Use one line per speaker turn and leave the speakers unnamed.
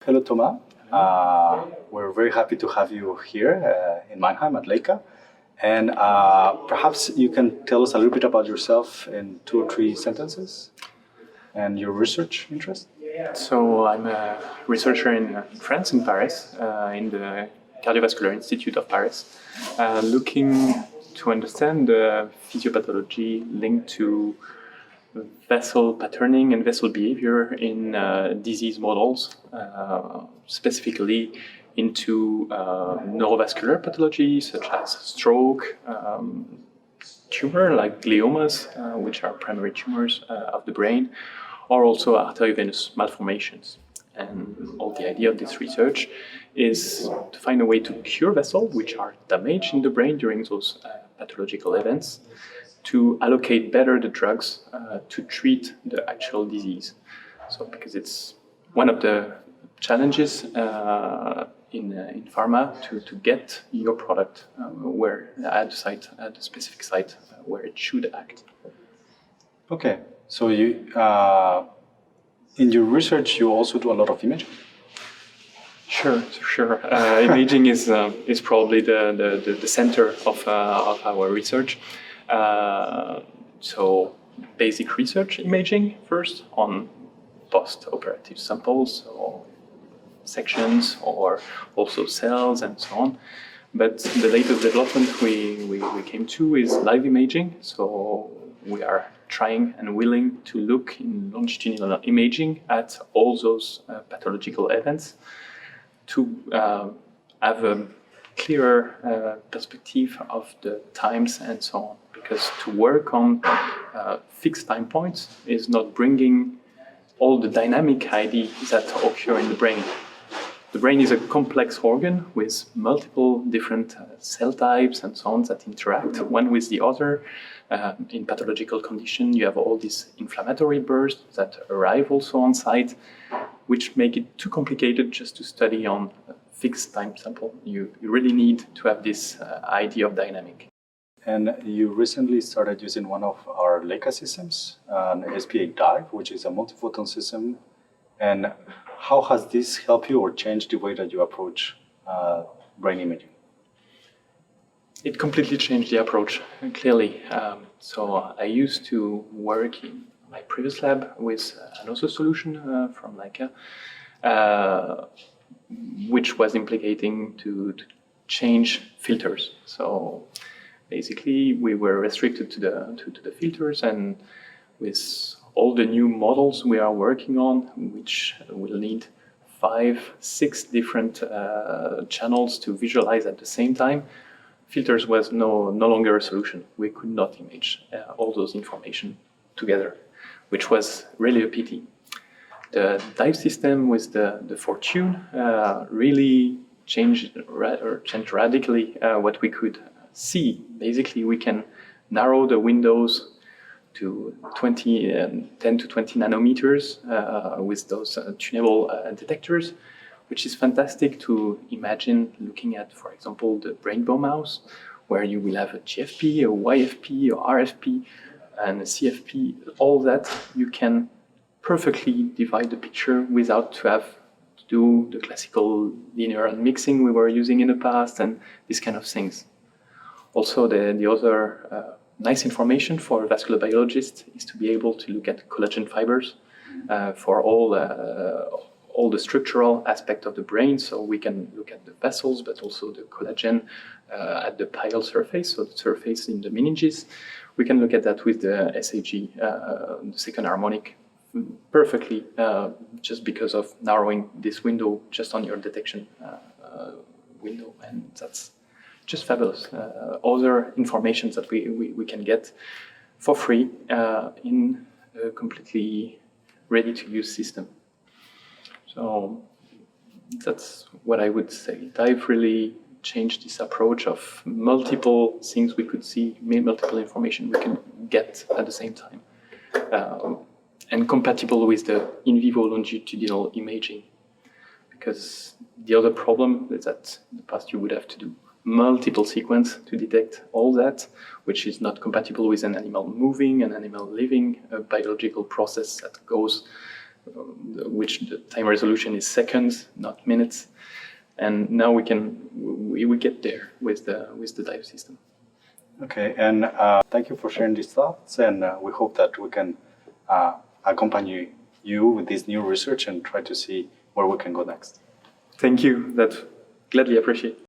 Hello, Thomas. We're very happy to have you here in Mannheim at Leica. And perhaps you can tell us a little bit about yourself in 2 or 3 sentences and your research interest.
So I'm a researcher in France, in Paris, in the Cardiovascular Institute of Paris, looking to understand the physiopathology linked to vessel patterning and vessel behavior in disease models, specifically into neurovascular pathology such as stroke, tumor like gliomas, which are primary tumors of the brain, or also arteriovenous malformations. And all the idea of this research is to find a way to cure vessels which are damaged in the brain during those pathological events, to allocate better the drugs to treat the actual disease. So, because it's one of the challenges in pharma to get your product where at the specific site where it should act.
Okay, so you in your research you also do a lot of imaging.
Sure. Imaging is probably the center of our research. So basic research imaging first on post-operative samples or sections or also cells and so on. But the latest development we came to is live imaging. So we are trying and willing to look in longitudinal imaging at all those pathological events to have a clearer perspective of the times and so on. Because to work on fixed time points is not bringing all the dynamic ideas that occur in the brain. The brain is a complex organ with multiple different cell types and so on that interact one with the other. In pathological condition, you have all these inflammatory bursts that arrive also on site, which make it too complicated just to study on a fixed time sample. You really need to have this idea of dynamic.
And you recently started using one of our Leica systems, an SP8 DIVE, which is a multiphoton system. And how has this helped you or changed the way that you approach brain imaging?
It completely changed the approach, clearly. So I used to work in my previous lab with another solution from Leica, which was implicating to change filters. So basically, we were restricted to the filters, and with all the new models we are working on, which will need 5-6 different channels to visualize at the same time, filters was no longer a solution. We could not image all those information together, which was really a pity. The DIVE system with the Fortune really changed radically what we could see. Basically, we can narrow the windows to 10 to 20 nanometers with those tunable detectors, which is fantastic to imagine looking at, for example, the rainbow mouse, where you will have a GFP, a YFP, or RFP, and a CFP. All that you can perfectly divide the picture without to have to do the classical linear unmixing we were using in the past and these kind of things. Also, the other nice information for a vascular biologist is to be able to look at collagen fibers for all the structural aspect of the brain. So we can look at the vessels, but also the collagen at the pial surface, so the surface in the meninges. We can look at that with the SAG, the second harmonic, perfectly, just because of narrowing this window just on your detection window, and that's just fabulous. Other information that we can get for free in a completely ready-to-use system. So that's what I would say. DIVE really changed this approach of multiple things we could see, multiple information we can get at the same time, and compatible with the in vivo longitudinal imaging. Because the other problem is that in the past you would have to do multiple sequence to detect all that, which is not compatible with an animal moving, an animal living, a biological process that goes which the time resolution is seconds, not minutes. And now we get there with the DIVE system.
Okay, and thank you for sharing these thoughts, and we hope that we can accompany you with this new research and try to see where we can go next.
Thank you. That gladly appreciate.